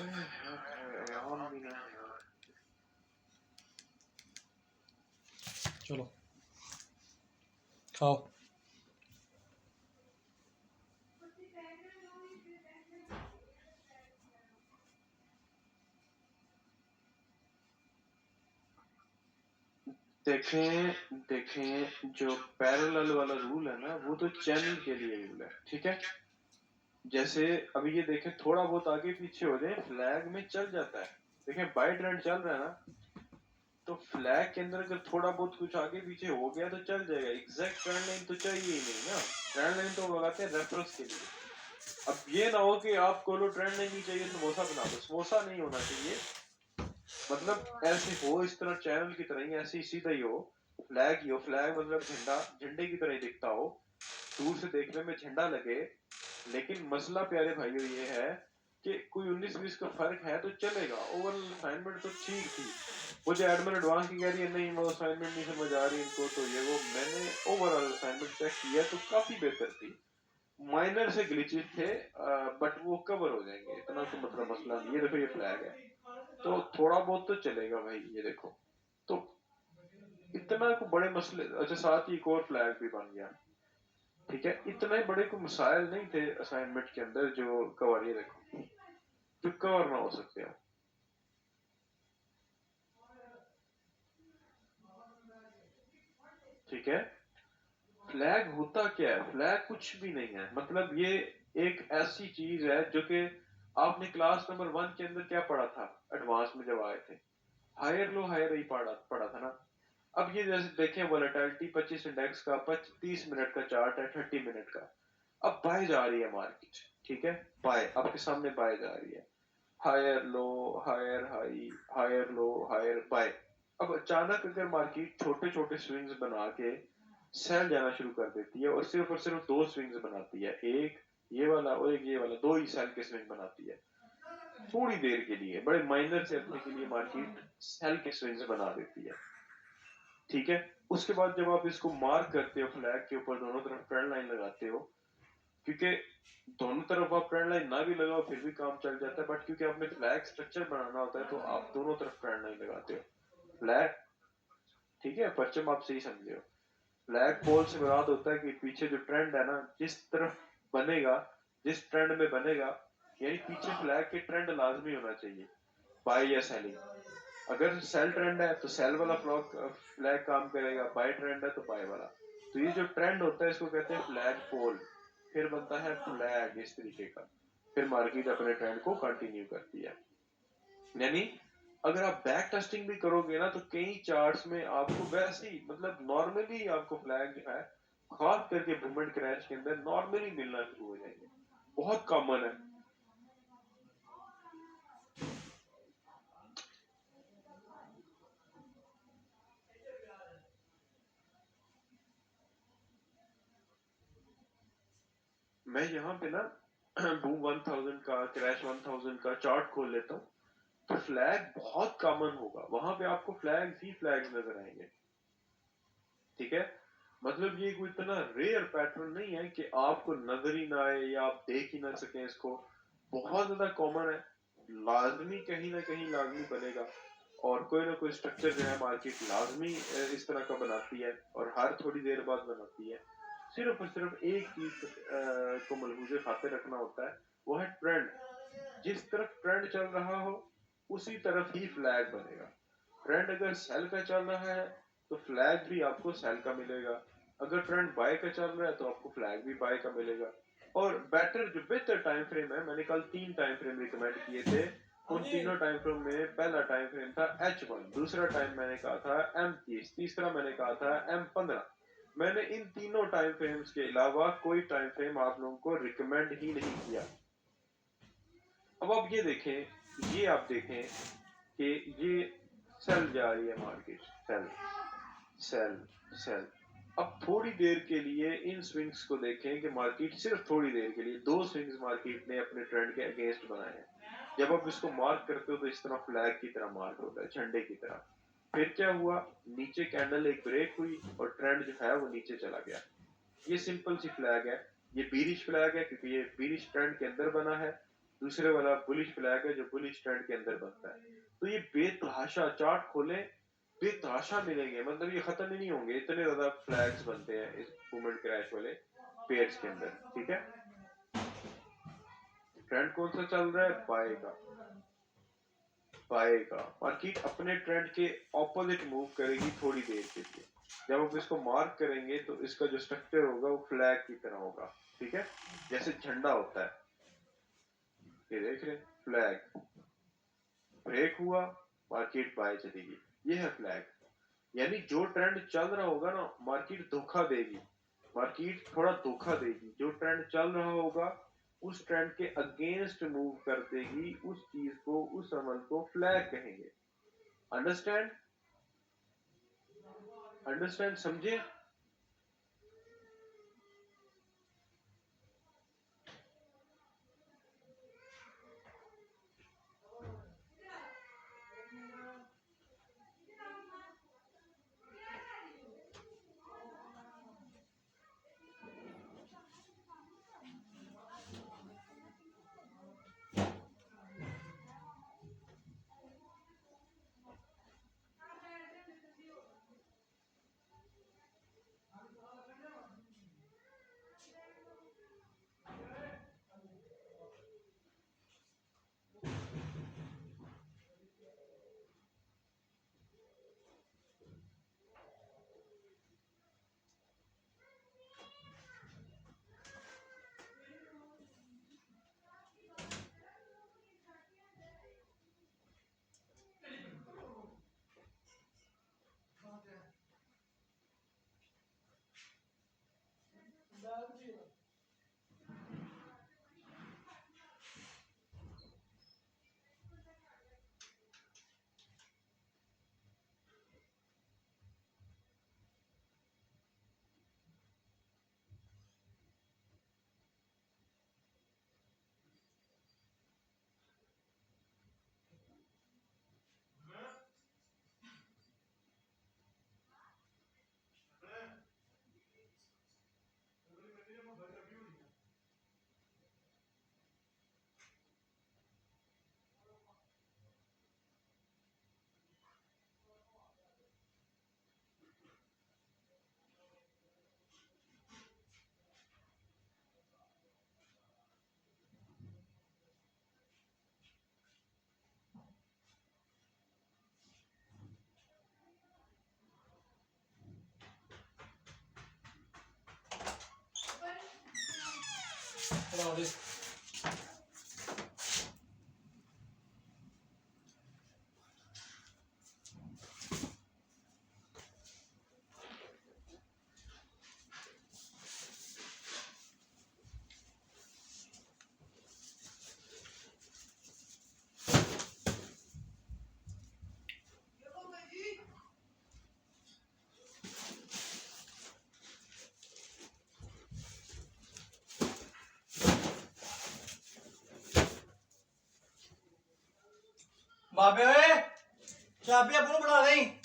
On भी ना है यार। चलो खाओ। देखें देखें, जो पैरेलल वाला रूल है ना, वो तो चैनल के लिए रूल है, ठीक है। जैसे अभी ये देखें, थोड़ा बहुत आगे पीछे हो जाए फ्लैग में चल जाता है। देखें बाई ट्रेंड चल रहा है ना, तो फ्लैग के अंदर अगर थोड़ा बहुत कुछ आगे पीछे हो गया तो चल जाएगा। एग्जैक्ट ट्रेंड लाइन तो चाहिए ही नहीं ना। ट्रेंड लाइन तो लगाते हैं रेफरेंस के लिए। अब ये ना हो कि आपको लो ट्रेंड लाइन नहीं चाहिए समोसा बना दो, समोसा नहीं होना चाहिए। मतलब ऐसे हो इस तरह चैनल की तरह ही, ऐसे ही सीधा ही हो। फ्लैग ही हो, फ्लैग मतलब झंडा, झंडे की तरह ही दिखता हो, दूर से देखने में झंडा लगे। लेकिन मसला प्यारे भाइयों ये है कि कोई 19-20 का फर्क है तो चलेगा। ओवरऑल असाइनमेंट तो ठीक थी। वो जो एडमिन एडवांस की कह रही है नहीं वो असाइनमेंट नहीं समझ आ रही इनको, तो ये वो मैंने ओवरऑल असाइनमेंट चेक किया तो काफी बेहतर थी। माइनर से ग्लिचेस थे, बट वो कवर हो जाएंगे, इतना तो मतलब मसला नहीं। ये देखो ये फ्लैग है तो थोड़ा बहुत तो चलेगा भाई, ये देखो। तो इतना को बड़े मसले, अच्छा साथ ही एक और फ्लैग भी बन गया, ठीक है। इतने बड़े को मसाइल नहीं थे असाइनमेंट के अंदर जो कवर, ये देखो, जो कवर ना हो सकते हो, ठीक है। फ्लैग होता क्या है? फ्लैग कुछ भी नहीं है, मतलब ये एक ऐसी चीज है जो कि आपने क्लास नंबर 1 के अंदर क्या पढ़ा था एडवांस में जब आए थे, हायर लो हायर ही पढ़ा पढ़ा था ना। अब ये जैसे देखें वोलेटिलिटी 25 इंडेक्स का 30 मिनट का चार्ट है, 30 मिनट का। अब बाय जा रही है मार्केट, ठीक है। बाय आपके सामने बाय जा रही है, higher low higher high, higher low higher buy. अब अचानक अगर मार्केट छोटे छोटे स्विंग्स बना के सेल जाना शुरू कर देती है और सिर्फ दो स्विंग्स बनाती है, एक ये वाला और एक ये वाला, दो ही सेल के स्विंग बनाती है थोड़ी देर के लिए, बड़े माइनर से अपने के लिए मार्केट सेल के स्विंग्स बना देती है, ठीक है। उसके बाद जब आप इसको मार्क करते हो फ्लैग के ऊपर दोनों तरफ ट्रेंड लाइन लगाते हो, क्योंकि दोनों तरफ आप ट्रेंड लाइन ना भी लगाओ फिर भी काम चल जाता है, बट क्योंकि आपने फ्लैग स्ट्रक्चर बनाना होता है तो आप दोनों तरफ ट्रेंड लाइन लगाते हो। फ्लैग, ठीक है, परचम आप सही समझे हो। फ्लैग पोल से मुराद होता है कि पीछे जो ट्रेंड है ना, जिस तरफ बनेगा, जिस ट्रेंड में बनेगा, यानी पीछे फ्लैग के ट्रेंड लाजमी होना चाहिए, बाय या सेलिंग। अगर सेल ट्रेंड है तो सेल वाला फ्लैग काम करेगा, बाय ट्रेंड है तो बाय वाला। तो ये जो ट्रेंड होता है इसको कहते हैं फ्लैग पोल। फिर बनता है फ्लैग इस तरीके का, फिर मार्केट अपने ट्रेंड को कंटिन्यू करती है। यानी अगर आप बैक टेस्टिंग भी करोगे ना तो कई चार्ट्स में आपको वैसे ही मतलब नॉर्मली आपको फ्लैग जो है खास करके मूवमेंट क्रैश के अंदर नॉर्मली मिलना शुरू हो जाएंगे, बहुत कॉमन है। मैं यहाँ पे ना बूम 1000 का क्रैश 1000 का चार्ट खोल लेता हूँ, तो फ्लैग बहुत कॉमन होगा वहां पे, आपको फ्लैग्स ही फ्लैग्स नजर आएंगे, ठीक है। मतलब ये कोई इतना रेयर पैटर्न नहीं है कि आपको नजर ही ना आए या आप देख ही ना सकें इसको, बहुत ज्यादा कॉमन है। लाजमी कहीं ना कहीं लाजमी बनेगा, और कोई ना कोई स्ट्रक्चर जो है मार्केट लाजमी इस तरह का बनाती है और हर थोड़ी देर बाद बनाती है। सिर्फ और सिर्फ एक चीज को मलहूज खातिर रखना होता है, वो है ट्रेंड। जिस तरफ ट्रेंड चल रहा हो उसी तरफ ही फ्लैग बनेगा। ट्रेंड अगर सेल का चल रहा है तो फ्लैग भी आपको सेल का मिलेगा, अगर ट्रेंड बाय का चल रहा है तो आपको फ्लैग भी बाय का मिलेगा। और बेटर जो बेहतर टाइम फ्रेम है, मैंने कल 3 टाइम फ्रेम रिकमेंड किए थे, उन तीनों टाइम फ्रेम में पहला टाइम फ्रेम था H1, दूसरा टाइम मैंने कहा था M30, तीसरा मैंने कहा था M15। मैंने इन तीनों टाइम फ्रेम्स के अलावा कोई टाइम फ्रेम आप लोगों को रिकमेंड ही नहीं किया। अब आप ये देखें, ये आप देखें कि ये सेल जा रही है मार्केट, सेल सेल सेल। अब थोड़ी देर के लिए इन स्विंग्स को देखें कि मार्केट सिर्फ थोड़ी देर के लिए दो स्विंग्स मार्केट ने अपने ट्रेंड के अगेंस्ट बनाए हैं। जब आप इसको मार्क करते हो तो इस तरह फ्लैग की तरह मार्क होता है, झंडे की तरह। फिर क्या हुआ, नीचे कैंडल एक ब्रेक हुई और ट्रेंड जो है वो नीचे चला गया। ये सिंपल सी फ्लैग है, ये बीरिश फ्लैग है क्योंकि ये बीरिश ट्रेंड के अंदर बना है। दूसरे वाला बुलिश फ्लैग है जो बुलिश ट्रेंड के अंदर बनता है। तो ये बेतहाशा चार्ट खोले, बेतहाशा मिलेंगे, मतलब ये खत्म ही नहीं होंगे, इतने ज्यादा फ्लैग्स बनते हैं इस मूवमेंट क्रैश वाले पेयर्स के अंदर। ठीक है, ट्रेंड कौन सा चल रहा है? बाय का। बाय का मार्केट अपने ट्रेंड के ऑपोजिट मूव करेगी थोड़ी देर के लिए। जब आप इसको मार्क करेंगे तो इसका जो स्ट्रक्चर होगा वो फ्लैग की तरह होगा। ठीक है, जैसे झंडा होता है, ये देख रहे हैं, फ्लैग ब्रेक हुआ, मार्केट बाय चलेगी, ये है फ्लैग। यानी जो ट्रेंड चल रहा होगा ना, मार्केट धोखा देगी, मार्केट थोड़ा धोखा देगी। जो ट्रेंड चल रहा होगा उस ट्रेंड के अगेंस्ट मूव कर देगी, उस चीज को, उस अमल को फ्लैग कहेंगे। अंडरस्टैंड? अंडरस्टैंड, समझे? बना दे। बाबे ओए चाबी अपनों बना दें।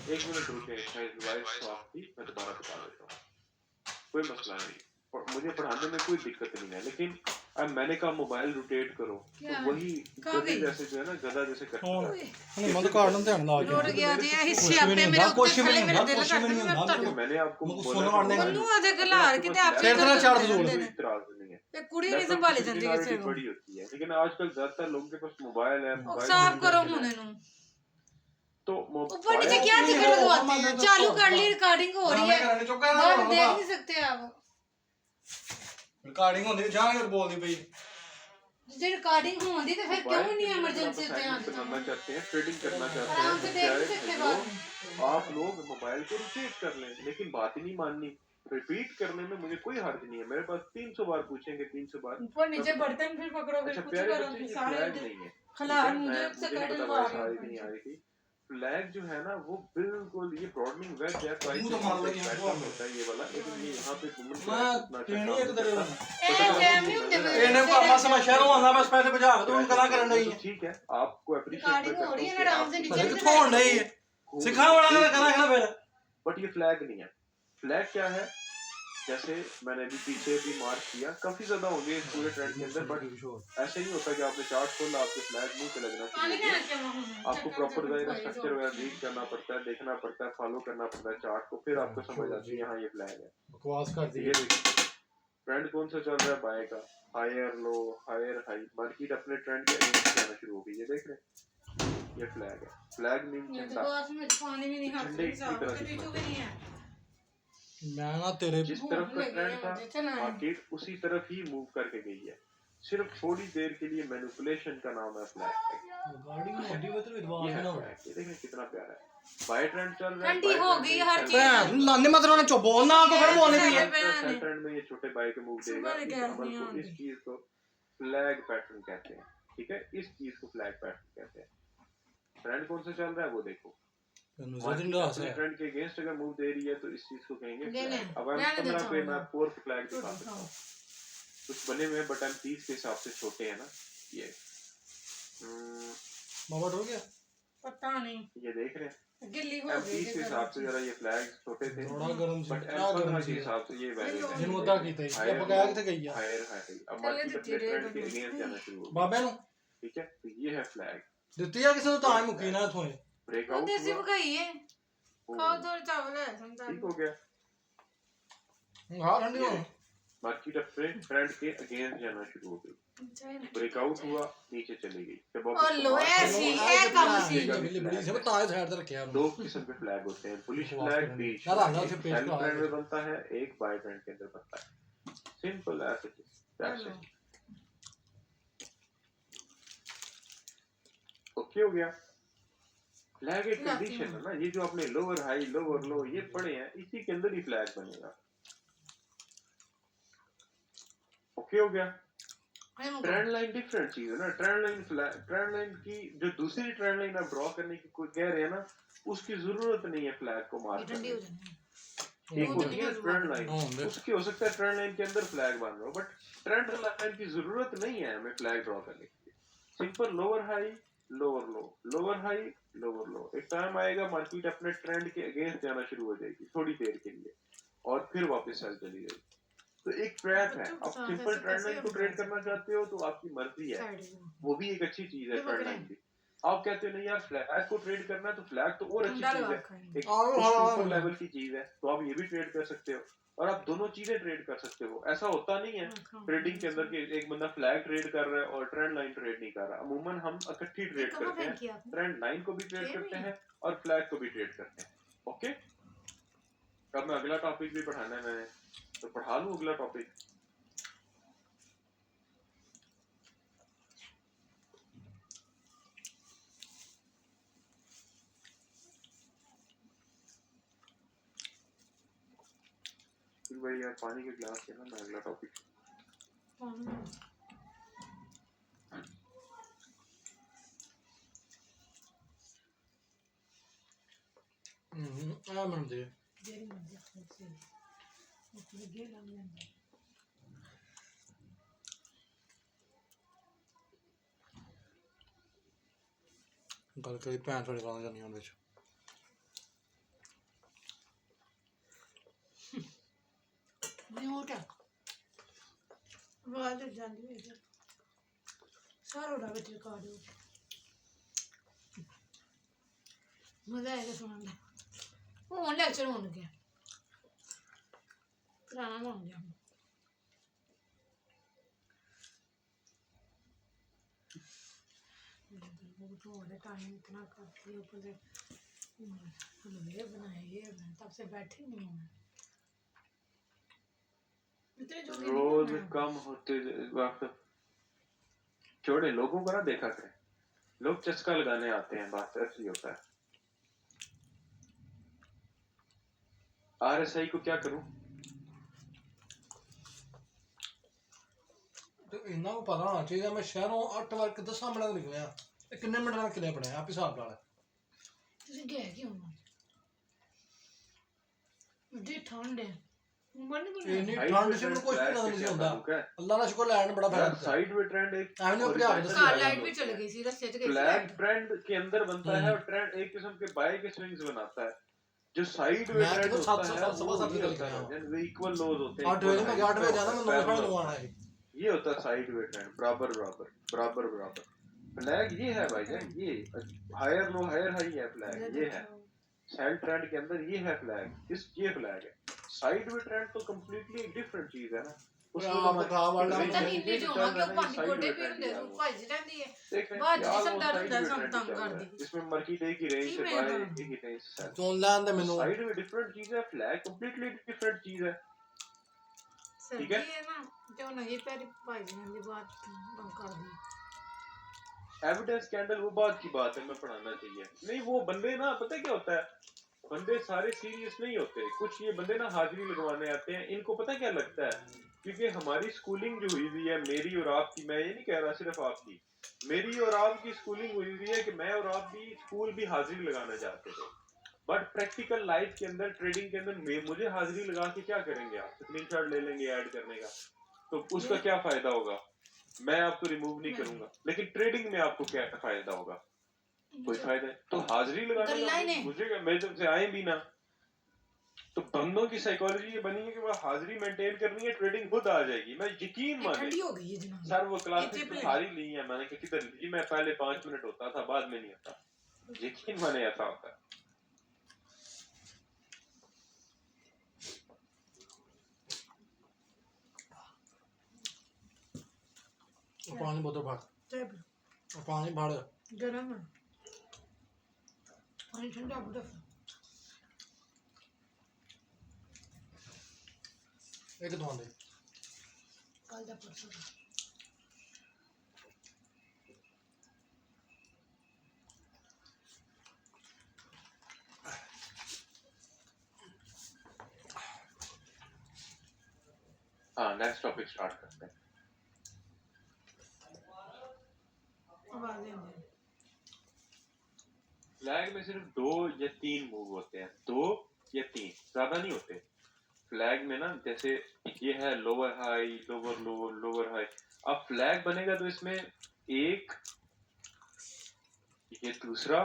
एक मिनट रुके, शायद वॉइस ऑफ थी, मैं दोबारा बता देता हूँ, कोई मसला नहीं, मुझे पढ़ाने में कोई दिक्कत नहीं है। लेकिन अब मैंने कहा मोबाइल रोटेट करो, तो वही गधे जैसे जो है ना, गधा जैसे करता है। नहीं मत काट ना ध्यान ला के रोड गया जी हिस्से आपे मेरे ऊपर खड़े मेरे दिल करते मैं तो मैंने आपको सोना मारने ਉਹਨੂੰ ਉਹਦੇ ਗਲਾਰ ਕਿਤੇ ਆਪੇ ਸਿਰ ਤੇ ਨਾ ਚਾੜ ਜ਼ੋਰ इतराज नहीं है। ये कुड़ी नहीं संभाली जाती किसी को बड़ी होती है, लेकिन आजकल ज्यादातर लोगों के पास मोबाइल है। मोबाइल साफ करो मुने नु तो ऊपर नीचे क्या दिखे लगवाते हैं। चालू कर ली, रिकॉर्डिंग हो रही है, बाहर देख नहीं सकते आप। रिकॉर्डिंग होती जान कर बोल दी भाई जो रिकॉर्डिंग होती तो फिर क्यों नहीं इमरजेंसी पे आते करना चाहते हैं, ट्रेडिंग करना चाहते आराम से देख नहीं सकते बात हैं। आप लोग मोबाइल को रिपीट कर लें, लेकिन बात ही नहीं माननी। रिपीट करने में मुझे कोई हर्ज नहीं है, मेरे पास 300 बार पूछेंगे 300 बार ऊपर नीचे बर्तन फिर पकड़ो, फिर कुछ करो, सारे नहीं है खलार मुझे से मुझे कट पता लगा है नहीं आ रही थी। फ्लैग जो है ना वो बिल्कुल ये ब्रॉडनिंग वेज है, प्राइस तो मान लो यहाँ पैटर्न होता है ये वाला, लेकिन ये यहाँ पे वुमेन मैं टेढ़ी एक तरह ए टाइम नहीं होते ਇਹਨੇ ਪਾਪਾ ਸਮਾ ਸ਼ਹਿਰੋਂ ਆਉਂਦਾ ਬਸ ਪੈਸੇ ਬਚਾ ਕੇ ਤੂੰ ਕਰਾ ਕਰਨ ਨਹੀਂ ठीक है, आपको अप्रिशिएट रिकॉर्डिंग हो रही है ना, आराम से नीचे ਅਰੇ ਕਿਥੋਂ ਹੋਣ ਨਹੀਂ ਸਿਖਾਉਣ ਵਾਲਾ ਨੇ ਕਰਾ ਨਾ ਫਿਰ बट ये फ्लैग नहीं है। फ्लैग क्या है, जैसे मैंने भी पीछे भी मार्क किया, काफी ज्यादा होंगे इस पूरे ट्रेंड के अंदर, बट ऐसे नहीं होता कि आपने चार्ट खोला आपके फ्लैग मुंह पे लगना शुरू हो गया। आपको प्रॉपर स्ट्रक्चर वगैरह रीड करना पड़ता है, देखना पड़ता है, फॉलो करना पड़ता है चार्ट को, फिर आपको समझ आती है हाँ ये फ्लैग है। बकवास कर दी। ये देखिए ट्रेंड कौन सा चल रहा है, बाय का, higher low higher high, market अपने ट्रेंड के अगेंस्ट जाना शुरू हो गई। ये देख रहे हैं, ये फ्लैग है। फ्लैग मीन ये तो बस में पानी भी नहीं हाथ साफ के पीछू भी नहीं है। मैं ना तेरे जिस तरफ का ट्रेंड था मार्केट उसी तरफ ही मूव करके गई है। सिर्फ थोड़ी देर के लिए मैनिपुलेशन का नाम है फ्लैग। गाड़ी में हड्डी बतर विद्वान ये है ना फ्लैग, ये देखिए कितना प्यारा है। बाय ट्रेंड चल रहा है, ठंडी हो गई हर चीज। भैन नानी मत रोना चुप बोल ना को फिर बोलने भी है सेल ट्रेंड में ये छोटे बाय के मूव देगा। इस अमल को, इस चीज को फ्लैग पैटर्न कहते हैं, ठीक है, इस चीज को फ्लैग पैटर्न कहते हैं। ट्रेंड कौन सा चल रहा है वो देखो, ट्रेंड के अगेंस्ट अगर मूव दे रही है तो इस चीज को कहेंगे फ्लैग। अब हम 15 पे मैं फोर्थ फ्लैग दिखा सकता हूँ, कुछ बने हुए बटन 30 के हिसाब से छोटे हैं ना, ये बाबा हो गया पता नहीं, ये देख रहे हैं गिल्ली हो गई 30 के हिसाब से जरा ये फ्लैग छोटे थे, थोड़ा गरम से बट 15 के हिसाब से ये वैलिड है। जिन मुद्दा की थी ये बकाया किथे गई है हायर हाई अब मार्केट अपने ट्रेंड के अगेंस्ट जाना शुरू हो गया। बाबे नु ठीक है, तो ये है फ्लैग। ਦਿੱਤੀ ਆ ਕਿਸੇ ਨੂੰ ਤਾਂ ਮੁੱਕੀ ਨਾ ਇਥੋਂ ब्रेकआउट देसी पकाई है, खाओ थोड़े चावल है समझा। ठीक हो गया, ਹਾਂ ਠੰਡੀ ਹੋ मार्केट अपने ट्रेंड के अगेंस्ट जाना शुरू हो गई, ब्रेकआउट हुआ नीचे चली गई। जब और लो ऐसी एक कम सी ਬਿੱਲੀ ਬੜੀ ਸੇ ਤਾਂ ਸਾਈਡ ਤੇ ਰੱਖਿਆ दो किस्म के फ्लैग होते हैं, बुलिश फ्लैग, बीच यार आना से पेज सेल को ट्रेंड में बनता है, एक बाय ट्रेंड के अंदर बनता है। Simple as it is, that's it. Okay हो गया। फ्लैग एक कंडीशन है ना, ये जो आपने लोअर हाई लोअर लो ये पढ़े हैं, इसी के अंदर ही फ्लैग बनेगा। ओके हो गया। ट्रेंड लाइन डिफरेंट चीज है ना, ट्रेंड लाइन ट्रेंड लाइन की जो दूसरी ट्रेंड लाइन आप ड्रॉ करने की कोई कह रहे हैं ना, उसकी जरूरत नहीं है फ्लैग को मार्क करने की। एक होती है ट्रेंड लाइन, उसकी हो सकता है ट्रेंड लाइन के अंदर फ्लैग बन रहा हो, बट ट्रेंड लाइन की जरूरत नहीं है हमें फ्लैग ड्रॉ करने की। सिंपल लोअर हाई लोअर लो, लोअर हाई लोअर लो। एक टाइम आएगा मार्केट अपने ट्रेंड के अगेंस्ट जाना शुरू हो जाएगी थोड़ी देर के लिए, और फिर वापस सेल चली जाएगी। तो एक ट्रैप है। आप सिंपल ट्रेंड लाइन को ट्रेड करना चाहते हो तो आपकी मर्जी है, वो भी एक अच्छी चीज है ट्रेंड लाइन भी। आप कहते हो नहीं यार फ्लैग को ट्रेड करना है, तो फ्लैग तो और अच्छी चीज है, एक सुपर लेवल की चीज है, तो आप ये भी ट्रेड कर सकते हो, और आप दोनों चीजें ट्रेड कर सकते हो। ऐसा होता नहीं है ट्रेडिंग के अंदर कि एक बंदा फ्लैग ट्रेड कर रहा है और ट्रेंड लाइन ट्रेड नहीं कर रहा। अमूमन हम इकट्ठी ट्रेड करते हैं, ट्रेंड लाइन को भी ट्रेड करते हैं और फ्लैग को भी ट्रेड करते हैं। ओके, अब मैं अगला टॉपिक भी पढ़ाना है मैंने, तो पढ़ा लूं अगला टॉपिक। भाई यार पानी के गिलास के ना, मैं अगला टॉपिक मन दे गल करी भैन थोड़ी गाना जानी उन विच म्यूट आवाज जांदी है सारो दा विच रिकॉर्ड हो मजा आएगा सुनने में। वो लेक्चर होने गया पुराना हो गया। वो तो हो टाइम इतना करती है ऊपर से ये बनाए तब से बैठी नहीं हूँ मैं इतने जो रोज कम होते वक्त छोड़े लोगों को ना देखा करें, लोग चस्का लगाने आते हैं, बात ऐसी होता है। RSI को क्या करूं? तो इन्ना को पता होना चाहिए मैं शहरों 8 बार कितना सामने निकलिया कितने मिनट में किले पड़े आप हिसाब ला तुझे गया क्यों मुझे ठंड है मन नहीं इन्नी ठंड से कुछ नहीं होता अल्लाह का शुक्र लैंड बड़ा यार फायदा साइड वे ट्रेंड एक आने अपने आप दस कार लाइट भी चल गई सी रस्ते से गई फ्लैग ट्रेंड के अंदर बनता है और ट्रेंड एक किस्म के बाय के स्विंग्स बनाता है। जो साइड वे ट्रेंड होता है वो इक्वल लोज होते हैं। 8 बजे मैं 8 बजे जाना मैं 9:30 आना है ये होता है साइड वे ट्रेंड, बराबर बराबर बराबर बराबर। फ्लैग ये है भाई जान, ये हायर लो हायर हाई है फ्लैग, ये है सेल ट्रेंड के अंदर, ये है फ्लैग, इस ये फ्लैग है। साइड वे ट्रेंड तो कंप्लीटली एक डिफरेंट चीज है ना। उसमें तो खा वाला पता नहीं भी जो ना क्यों पानी गोटे पे दे दो भाई रहती है बात जिसम दर्द है सब तंग कर दी इसमें मार्केट एक ही रेंज से बाय एक ही रेंज से सेल। तो लैंड मेनू साइड में डिफरेंट चीज है, फ्लैग कंप्लीटली डिफरेंट चीज है। ठीक है ना जो ना ये पहले भाई ने भी बात बंद कर दी। एविडेंस स्कैंडल वो बात की बात है, मैं पढ़ाना चाहिए नहीं। वो बंदे ना पता क्या होता है, बंदे सारे सीरियस नहीं होते। कुछ ये बंदे ना हाजिरी लगवाने आते हैं, इनको पता क्या लगता है, क्योंकि हमारी स्कूलिंग जो हुई हुई है, मेरी और आपकी, मैं ये नहीं कह रहा सिर्फ आपकी, मेरी और आपकी स्कूलिंग हुई हुई है कि मैं और आप भी स्कूल भी हाजिरी लगाना चाहते थे। बट प्रैक्टिकल लाइफ के अंदर, ट्रेडिंग के अंदर मुझे हाजिरी लगा के क्या करेंगे आप? स्क्रीनशॉट ले लेंगे ऐड करने का, तो उसका क्या फायदा होगा? मैं आपको रिमूव नहीं करूंगा, लेकिन ट्रेडिंग में आपको क्या फायदा होगा? कोई फायदा है? तो हाजिरी लगाने का मुझे मेरे तरफ से आए भी ना, तो बंदों की साइकोलॉजी ये बनी है कि वह हाजिरी मेंटेन करनी है, ट्रेडिंग खुद आ जाएगी। मैं यकीन माने सर वो क्लासेस तो सारी ली है मैंने, किधर ली? मैं पहले 5 मिनट होता था, बाद में नहीं होता। यकीन माने ऐसा होता है। पानी बोतल फाड़ पानी फाड़ गरम है पानी ठंडा बर्फ एक दो दे कल दा परसों हाँ नेक्स्ट टॉपिक स्टार्ट करते हैं। फ्लैग में सिर्फ 2 या 3 मूव होते हैं, 2 या 3, ज्यादा नहीं होते। फ्लैग में ना जैसे ये है लोअर हाई, लोअर लो, लोअर हाई। अब फ्लैग बनेगा तो इसमें एक, ये दूसरा,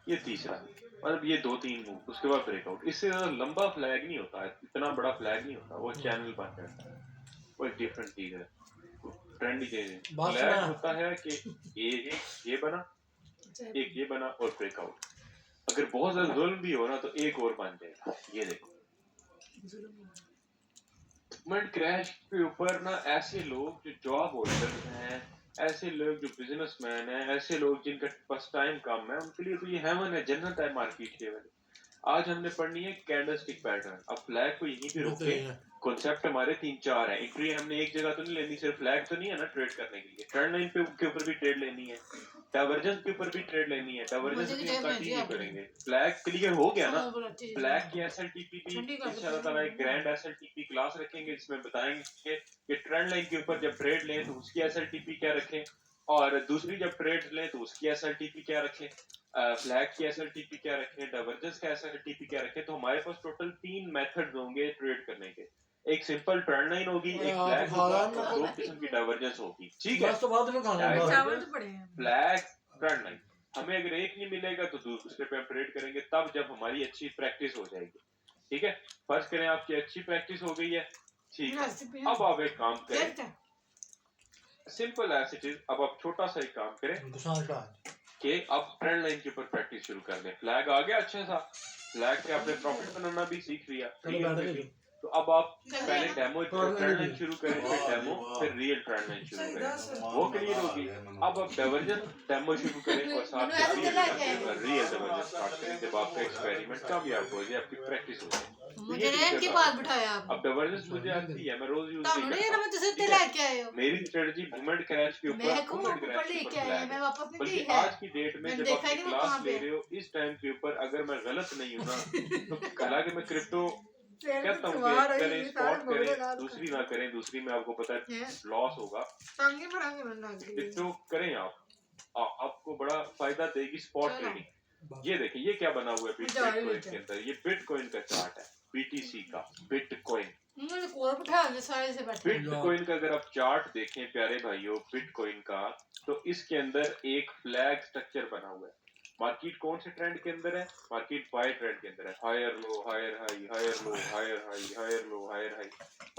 ये तीसरा, मतलब ये 2-3 मूव, उसके बाद ब्रेकआउट। इससे ज्यादा लंबा फ्लैग नहीं होता है, इतना बड़ा फ्लैग नहीं होता, वो चैनल बन जाता है, वो एक डिफरेंट चीज है, ट्रेंडी चीज है। फ्लैग होता है कि ये बना, एक ये बना और ब्रेकआउट। अगर बहुत ज्यादा जुल्म भी हो ना तो एक और बन जाएगा। ये देखो गवर्नमेंट क्रैश के ऊपर ना ऐसे लोग जो जॉब होल्डर हैं, ऐसे लोग जो बिजनेसमैन हैं, ऐसे लोग जिनका पास टाइम कम है, उनके लिए तो ये हेवन है, जन्नत है मार्केट लेवल। आज हमने पढ़नी है कैंडलस्टिक पैटर्न। अब फ्लैग को यहीं पे रोके, कॉन्सेप्ट हमारे 3-4 है। एंट्री हमने एक जगह तो नहीं लेनी, सिर्फ फ्लैग तो नहीं है ना ट्रेड करने के लिए। ट्रेंड लाइन के ऊपर भी ट्रेड लेनी है, डाइवर्जेंस के ऊपर भी ट्रेड लेनी है। डाइवर्जेंस भी कंटिन्यू करेंगे। फ्लैग क्लियर हो गया ना, फ्लैग की एसएलटीपी भी इंशाल्लाह ताला एक ग्रैंड एसएलटीपी क्लास रखेंगे जिसमें बताएंगे कि ट्रेंड लाइन के ऊपर जब ट्रेड लें तो उसकी एसएलटीपी क्या रखें, और दूसरी जब ट्रेड लें तो उसकी एसएलटीपी क्या रखें, फ्लैग की एसएलटीपी क्या रखें, डाइवर्जेंस का एसएलटीपी क्या रखें। तो हमारे पास टोटल 3 मेथड्स होंगे ट्रेड करने के। एक सिंपल ट्रेंड लाइन होगी, एक फ्लैग होगा और 2 किस्म की डाइवर्जेंस होगी। ठीक है, फ्लैग ट्रेंड लाइन। हमें अगर एक नहीं मिलेगा तो दूसरे पे हम ट्रेड करेंगे, तब जब हमारी अच्छी प्रैक्टिस हो जाएगी। ठीक है, फर्ज करें आपकी अच्छी प्रैक्टिस हो गई है, ठीक है। अब आप एक काम करें, सिंपल एज इट इज। अब आप छोटा सा एक काम करें कि अब ट्रेंड लाइन के ऊपर प्रैक्टिस शुरू कर दें। फ्लैग आ गया अच्छा सा, फ्लैग से आपने प्रॉफिट बनाना भी सीख लिया, तो अब आप चल रही पहले है ना? डेमो ट्रेंड लाइन शुरू करें, फिर डेमो, फिर रियल ट्रेंड लाइन शुरू करें, वो क्लियर होगी। अब आप डाइवर्जन डेमो शुरू करें और साथ मैंने ऐसे चला के में रियल डाइवर्जन स्टार्ट करें। जब आपका एक्सपेरिमेंट कामयाब हो जाए, आपकी प्रैक्टिस हो जाए, मुझे ने इनके पास बिठाया आप अब डाइवर्जेंस मुझे आती है, मैं रोज यूज ਤੁਹਾਨੂੰ नहीं नहीं करता। मैं तुझे ठीक ते है? लेके आए हो मेरी स्ट्रेटजी मूवमेंट क्रैश के ऊपर, मैं को मूवमेंट ऊपर क्रैश के लेके ऊपर आए हैं flag मैं है। वापस नहीं बल्कि दी है आज की डेट में मैंने जब देखा आप ही नहीं वो क्लास कहाँ ले पे रहे हो, इस टाइम के ऊपर अगर मैं गलत नहीं हूं ना, तो हालांकि मैं क्रिप्टो कहता हूँ कि करें, स्पॉट करें, दूसरी ना करें, दूसरी में आपको पता है लॉस होगा, टांगे पड़ांगे बंदा क्रिप्टो करें आप, आपको बड़ा फायदा देगी स्पॉट चलो। ट्रेडिंग। ये देखिए ये क्या बना हुआ है जा रही बिटकॉइन है। के अंदर, ये बिटकॉइन का चार्ट है, बीटीसी का बिटकॉइन। मुझे कोर बिठा के सारे से बैठे बिटकॉइन का अगर आप चार्ट देखें प्यारे भाइयों, बिटकॉइन का, तो इसके अंदर एक फ्लैग स्ट्रक्चर बना हुआ है। मार्केट कौन से ट्रेंड के अंदर है? मार्केट बाय ट्रेंड के अंदर है। Higher low, higher high, higher low, higher high, higher low, higher high.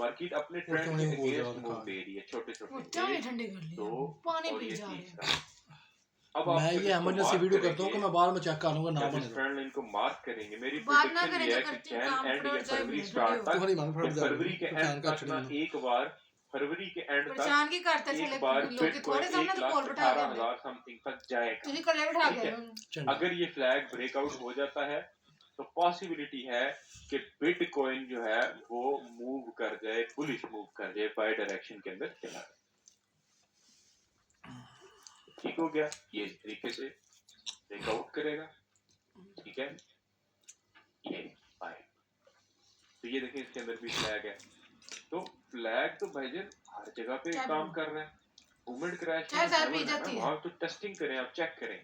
Market अपने ट्रेंड के अगेंस्ट मूव दे रही है, छोटे छोटे चाय ठंडी कर ली तो पानी और पी ये जा रहे तीसरा। हैं अब मैं ये इमरजेंसी वीडियो करता हूँ कि मैं बाद में चेक कर लूंगा ना जब इस बने ट्रेंड लाइन को मार्क करेंगे, मेरी बात ना प्रेडिक्शन करें ये तो है कि करते हैं, जैन काम एंड करो, या चाहे फरवरी मिनट स्टार्ट वीडियो। तक, तुम्हारी मांग फट जा फरवरी के एंड तक ना एक बार, फरवरी के एंड तक परेशान की करते चले एक बार लोग के थोड़े सामने तो कॉल बिठा के 1,18,000 समथिंग तक जाएगा। तुझे कल्ले बिठा ठीक के है? अगर ये फ्लैग ब्रेकआउट हो जाता है तो पॉसिबिलिटी है कि बिटकॉइन जो है वो मूव कर जाए, बुलिश मूव कर जाए, बाय डायरेक्शन के अंदर चला जाए। ठीक हो गया? ये इस तरीके से ब्रेकआउट करेगा। ठीक है, ये बाय। तो ये देखिए इसके अंदर भी फ्लैग है। तो फ्लैग तो भाईजान हर जगह पे काम कर रहा है। मूवमेंट क्रैश वहां तो टेस्टिंग करें, आप चेक करें।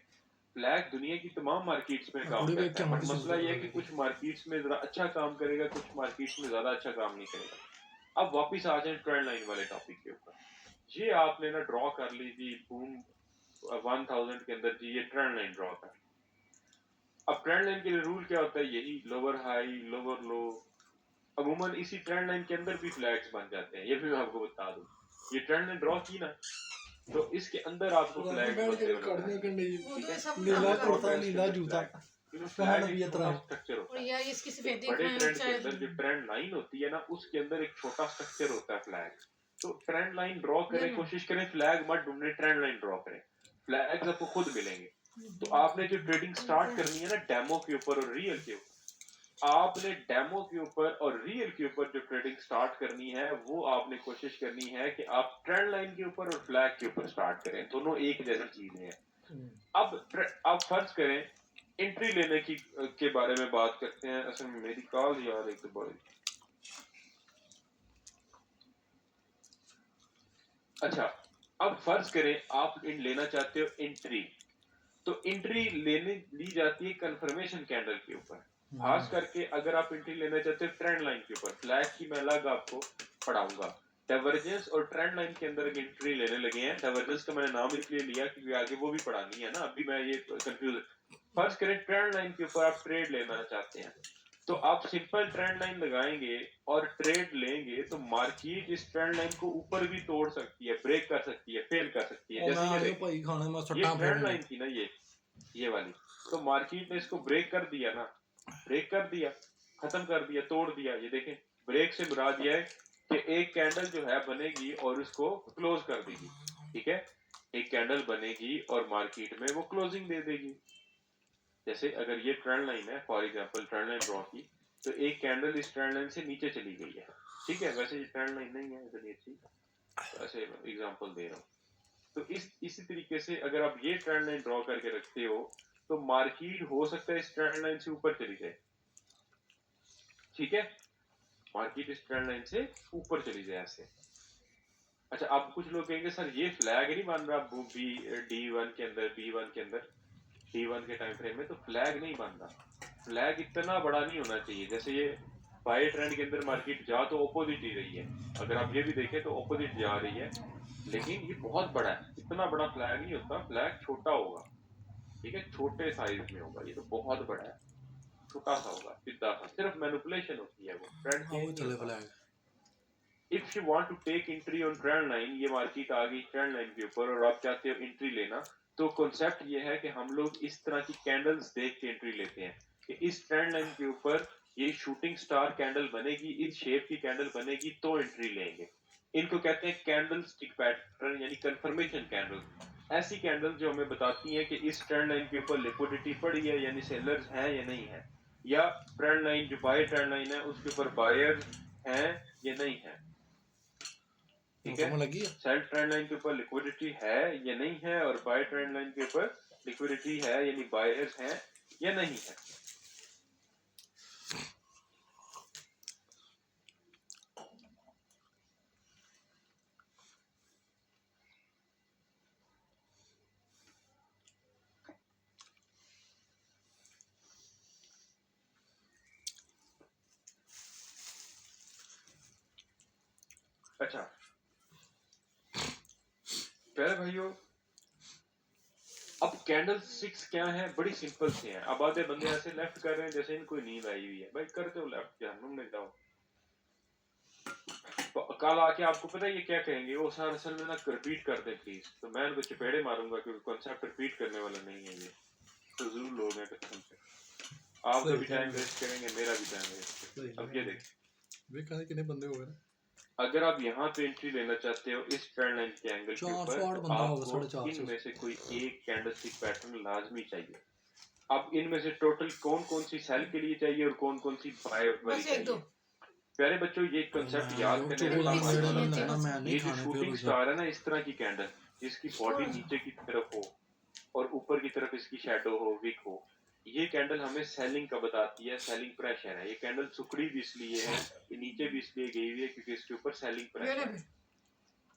फ्लैग दुनिया की तमाम मार्केट्स में काम करता है, बट मसला ये है कि कुछ मार्केट्स में जरा अच्छा काम करेगा, कुछ मार्केट्स में ज्यादा अच्छा काम नहीं करेगा। अब वापिस आ जाए ट्रेंड लाइन वाले टॉपिक के ऊपर। ये आपने ना ड्रॉ कर ली जी, बूम 1000 के अंदर जी, ये ट्रेंड लाइन ड्रॉ कर। अब ट्रेंड लाइन के लिए रूल क्या होता है? यही लोअर हाई, लोअर लो। अमूमन इसी ट्रेंड लाइन के अंदर भी फ्लैग्स बन जाते हैं, ये भी मैं आपको बता दूं। ये ट्रेंड लाइन ड्रॉ की ना, तो इसके अंदर आपको फ्लैग नीला कुर्ता, नीला जूता, फ्लैग एक छोटा स्ट्रक्चर होता है। यार इसकी सफेदी बड़े ट्रेंड के अंदर जो ट्रेंड लाइन होती है ना, उसके अंदर एक छोटा स्ट्रक्चर होता है फ्लैग। तो ट्रेंड लाइन ड्रॉ करें, कोशिश करें फ्लैग मत ढूंढने, ट्रेंड लाइन ड्रॉ करें, फ्लैग्स आपको खुद मिलेंगे। तो आपने जो ट्रेडिंग स्टार्ट करनी है ना, डेमो के ऊपर और रियल के ऊपर, आपने डेमो के ऊपर और रियल के ऊपर जो ट्रेडिंग स्टार्ट करनी है, वो आपने कोशिश करनी है कि आप ट्रेंड लाइन के ऊपर और फ्लैग के ऊपर स्टार्ट करें। दोनों एक जैसी चीजें हैं। अब फर्ज करें एंट्री लेने की के बारे में बात करते हैं। असल में मेरी कॉल यार एक बड़ी, अच्छा अब फर्ज करें आप लेना चाहते हो एंट्री, तो एंट्री लेने ली जाती है कंफर्मेशन कैंडल के ऊपर। खास करके अगर आप एंट्री लेना चाहते हो ट्रेंड लाइन के ऊपर, फ्लैग की मैं अलग आपको पढ़ाऊंगा। डाइवर्जेंस और ट्रेंड लाइन के अंदर एंट्री लेने लगे हैं। डाइवर्जेंस का मैंने नाम इसलिए लिया क्योंकि आगे वो भी पढ़ानी है ना, अभी मैं ये कंफ्यूज। फर्स्ट करें ट्रेंड लाइन के ऊपर आप ट्रेड लेना चाहते हैं, तो आप सिंपल ट्रेंड लाइन लगाएंगे और ट्रेड लेंगे, तो मार्केट इस ट्रेंड लाइन को ऊपर भी तोड़ सकती है, ब्रेक कर सकती है, फेल कर सकती है। जैसे ये ट्रेंड लाइन थी ना, ये वाली, तो मार्केट ने इसको ब्रेक कर दिया ना, ब्रेक कर दिया, खत्म कर दिया, तोड़ दिया। ये देखें, ब्रेक से मुराद यह है कि एक कैंडल जो है बनेगी और इसको क्लोज कर देगी। ठीक है, एक कैंडल बनेगी और मार्केट में वो क्लोजिंग दे देगी। जैसे अगर ये ट्रेंड लाइन है, for example trend line draw की, तो एक कैंडल इस ट्रेंड लाइन से नीचे चली गई है। ठीक है, वैसे ये ट्रेंड लाइन नहीं है इतनी अच्छी, ऐसे एग्जांपल दे रहा हूँ। तो इसी तरीके से अगर आप ये ट्रेंड लाइन ड्रॉ करके रखते हो, तो मार्केट हो सकता है इस ट्रेंड लाइन से ऊपर चली जाए। ठीक है, मार्केट इस ट्रेंड लाइन से ऊपर चली जाए ऐसे। अच्छा, अब कुछ लोग कहेंगे सर ये फ्लैग नहीं बन रहा D1 के अंदर, B1 के अंदर, D1 के टाइम फ्रेम में, तो फ्लैग नहीं बन रहा। फ्लैग इतना बड़ा नहीं होना चाहिए। जैसे ये बाय ट्रेंड के अंदर मार्केट जा तो ऑपोजिट ही रही है, अगर आप ये भी देखें तो ऑपोजिट जा रही है, लेकिन ये बहुत बड़ा है। इतना बड़ा फ्लैग नहीं होता, फ्लैग छोटा होगा। ठीक है, छोटे साइज में होगा। ये तो बहुत बड़ा है, छोटा सा होगा, सीधा सा, सिर्फ मैनिपुलेशन होती है वो ट्रेंड की। If you want to take entry on trend line, ये मार्केट आ गई ट्रेंड लाइन के ऊपर और आप चाहते हो एंट्री लेना, तो कॉन्सेप्ट ये है कि हम लोग इस तरह की कैंडल्स देख के एंट्री लेते हैं कि इस ट्रेंड लाइन के ऊपर ये शूटिंग स्टार कैंडल बनेगी, इस शेप की कैंडल बनेगी तो एंट्री लेंगे। इनको कहते हैं कैंडल स्टिक पैटर्न यानी कंफर्मेशन कैंडल। ऐसी कैंडल जो हमें बताती है कि इस ट्रेंड लाइन के ऊपर लिक्विडिटी पड़ी है यानी सेलर्स हैं या नहीं है, या ट्रेंड लाइन जो बाय ट्रेंड लाइन है उसके ऊपर बायर्स हैं या नहीं है। ठीक है, समझ लगी है? सेल ट्रेंड लाइन के ऊपर लिक्विडिटी है या नहीं है और बाय ट्रेंड लाइन के ऊपर लिक्विडिटी है यानी बायर्स हैं या नहीं है। अच्छा प्यारे भाइयों, अब कैंडल स्टिक्स क्या है, बड़ी सिंपल से हैं। अब आधे बंदे ऐसे लेफ्ट कर रहे हैं जैसे इनको नींद आई हुई है। भाई करते हो लेफ्ट, जहन्नुम में जाओ। तो कल आके आपको पता है ये क्या कहेंगे, वो सर असल में ना रिपीट कर दे प्लीज, तो मैं उनको चपेड़े मारूंगा क्योंकि कॉन्सेप्ट रिपीट करने वाला नहीं है ये। तो जरूर लोग हैं कसम से, आपका भी टाइम वेस्ट करेंगे, मेरा भी टाइम वेस्ट। अब ये देख कितने बंदे हो गए ना, अगर आप यहाँ पे एंट्री लेना चाहते हो इस ट्रेंड लाइन के एंगल के 400 ऊपर, बंदा होगा, आपको 450 इनमें से कोई एक कैंडलस्टिक पैटर्न लाजमी चाहिए। अब इनमें से टोटल कौन कौन सी सेल के लिए चाहिए और कौन कौन सी बाय वाली बस एक दो चाहिए। प्यारे बच्चों ये कंसेप्ट याद करने का काम आने वाला है। ये जो शूटिंग स्टार है ना, इस तरह की कैंडल जिसकी बॉडी नीचे की तरफ हो और ऊपर की तरफ इसकी शैडो हो, विक हो, ये कैंडल हमें सेलिंग का बताती है, सेलिंग प्रेशर है। ये कैंडल सुकड़ी भी इसलिए है, ये नीचे भी इसलिए गई हुई है क्योंकि इसके ऊपर सेलिंग प्रेशर है।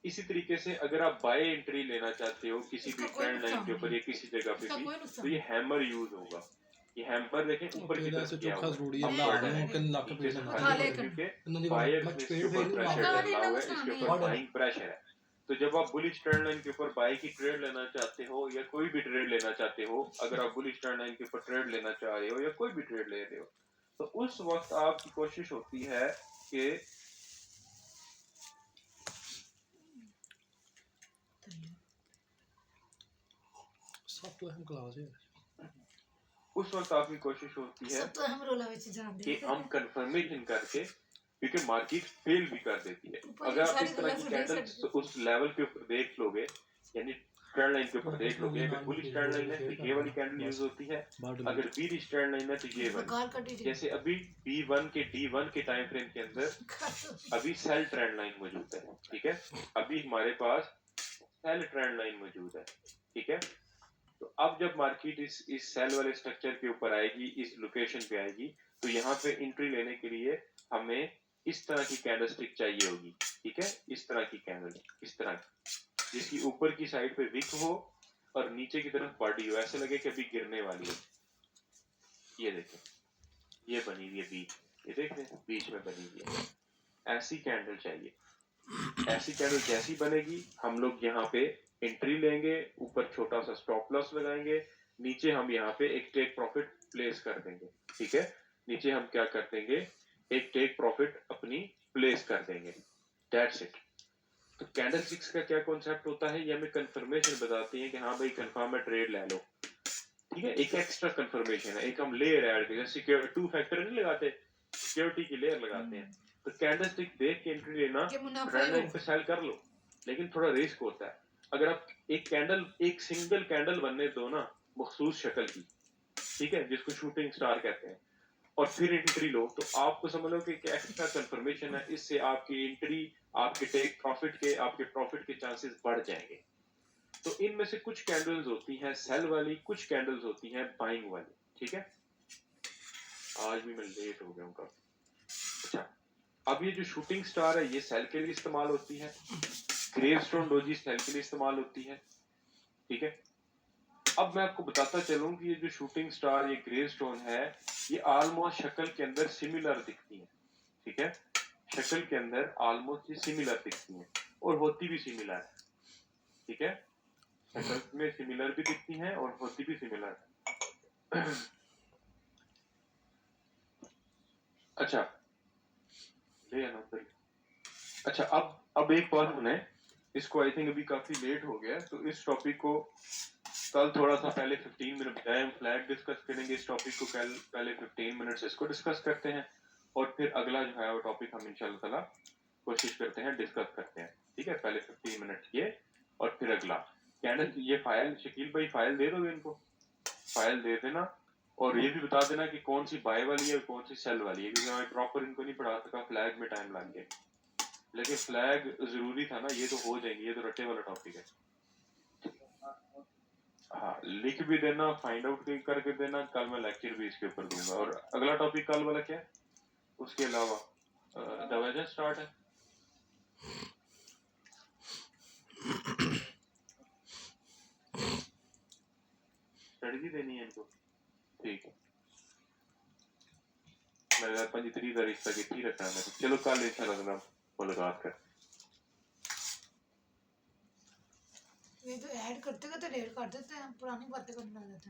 इसी तरीके से अगर आप बाय एंट्री लेना चाहते हो किसी भी ट्रेंड लाइन के ऊपर या किसी जगह पे भी, तो ये हैमर यूज होगा। ये हैमर देखें ऊपर की तरफ किया हुआ है क्योंकि बायर ने इसके ऊपर प्रेशर डाला हुआ है, इसके ऊपर बाइंग प्रेशर है। तो जब आप बुलिश ट्रेंड लाइन के ऊपर बाय की ट्रेड लेना चाहते हो या कोई भी ट्रेड लेना चाहते हो, अगर आप बुलिश ट्रेंड लाइन के ऊपर ट्रेड लेना चाह रहे हो या कोई भी ट्रेड ले रहे हो, तो उस वक्त आपकी कोशिश होती है कि उस वक्त आपकी कोशिश होती है कि हम कंफर्मेशन करके, क्योंकि मार्केट फेल भी कर देती है। अगर आप इस तरह की कैंडल उस लेवल के ऊपर देख लोगे, यानी ट्रेंड लाइन के ऊपर देख लोगे, अगर बुलिश ट्रेंड लाइन है तो ये वाली कैंडल यूज होती है, अगर बीरिश ट्रेंड लाइन है तो ये वाली। जैसे अभी B1 के D1 के टाइम फ्रेम के अंदर अभी सेल ट्रेंड लाइन मौजूद है। ठीक है, अभी हमारे पास सेल ट्रेंड लाइन मौजूद है। ठीक है, तो अब जब मार्केट इस सेल वाले स्ट्रक्चर के ऊपर आएगी, इस लोकेशन पे आएगी, तो यहाँ पे एंट्री लेने के लिए हमें इस तरह की कैंडलस्टिक चाहिए होगी। ठीक है, इस तरह की कैंडल, इस तरह की जिसकी ऊपर की साइड पे विक हो और नीचे की तरफ बॉडी हो, ऐसे लगे कि अभी गिरने वाली है। ये देखें, ये बनी हुई है बीच, ये देख रहे हैं बीच में बनी हुई है। ऐसी कैंडल चाहिए। ऐसी कैंडल जैसी बनेगी हम लोग यहाँ पे एंट्री लेंगे, ऊपर छोटा सा स्टॉप लॉस लगाएंगे, नीचे हम यहाँ पे एक टेक प्रॉफिट प्लेस कर देंगे। ठीक है, नीचे हम क्या कर देंगे, एक टेक प्रॉफिट अपनी प्लेस कर देंगे। That's it. तो कैंडलस्टिक्स का क्या कॉन्सेप्ट होता है, ये हमें कंफर्मेशन बताती है कि हाँ भाई कंफर्म है, ट्रेड ले लो। ठीक है, एक एक्स्ट्रा कंफर्मेशन है, एक हम लेयर ऐड करते हैं, सिक्योरिटी 2 फैक्टर नहीं लगाते, सिक्योरिटी की लेयर लगाते हैं। तो कैंडलस्टिक देख के एंट्री लेना, ट्रेंड लाइन पे सेल कर लो, लेकिन थोड़ा रिस्क होता है। अगर आप एक सिंगल कैंडल बनने दो ना मखसूस शक्ल की, ठीक है, जिसको शूटिंग स्टार कहते हैं, और फिर एंट्री लो, तो आपको समझ लो कि एक एक्स्ट्रा कंफर्मेशन है, इससे आपकी एंट्री, आपके टेक प्रॉफिट के, आपके प्रॉफिट के चांसेस बढ़ जाएंगे। तो इनमें से कुछ कैंडल्स होती हैं सेल वाली, कुछ कैंडल्स होती हैं बाइंग वाली। ठीक है, आज भी मैं लेट हो गया हूँ काफी। अच्छा, अब ये जो शूटिंग स्टार है ये सेल के लिए इस्तेमाल होती है, ग्रेवस्टोन डोजी सेल के लिए इस्तेमाल होती है। ठीक है, अब मैं आपको बताता चलूं कि ये जो शूटिंग स्टार, ये ग्रेवस्टोन है, ये ऑलमोस्ट शक्ल के अंदर सिमिलर दिखती है। ठीक है, शक्ल के अंदर ऑलमोस्ट ये सिमिलर दिखती है और होती भी सिमिलर है। ठीक है, शक्ल में सिमिलर भी दिखती हैं और होती भी सिमिलर है। अच्छा, अच्छा, अब एक बात सुने, इसको आई थिंक अभी काफी लेट हो गया, तो इस टॉपिक को कल थोड़ा सा पहले 15 मिनट बजाय हम फ्लैग डिस्कस करेंगे इस टॉपिक को, कल पहले 15 मिनट्स इसको डिस्कस करते हैं और फिर अगला जो है वो टॉपिक हम इंशाल्लाह ताला कोशिश करते हैं डिस्कस करते हैं, ठीक है। पहले 15 मिनट ये और फिर अगला। कैंडल ये फाइल शकील भाई फाइल दे दोगे इनको, फाइल दे देना और ये भी बता देना कि कौन सी बाय वाली है और कौन सी सेल वाली है, क्योंकि मैं प्रॉपर इनको नहीं पढ़ा सका, फ्लैग में टाइम लग गया। लेकिन फ्लैग जरूरी था ना, ये तो हो जाएंगे, ये तो रट्टे वाला टॉपिक है। हाँ लिख भी देना, फाइंड आउट करके देना, कल मैं लेक्चर भी इसके ऊपर दूंगा। और अगला टॉपिक कल वाला क्या है उसके अलावा? दवाजा स्टार्ट है, स्ट्रेटजी देनी है इनको, ठीक है। मैं 25 तारीख तक ही रखना है, चलो कल इंशाल्लाह मुलाकात कर। ये तो ऐड करते करते डेट कर देते हैं, पुरानी बातें करने लग जाते हैं।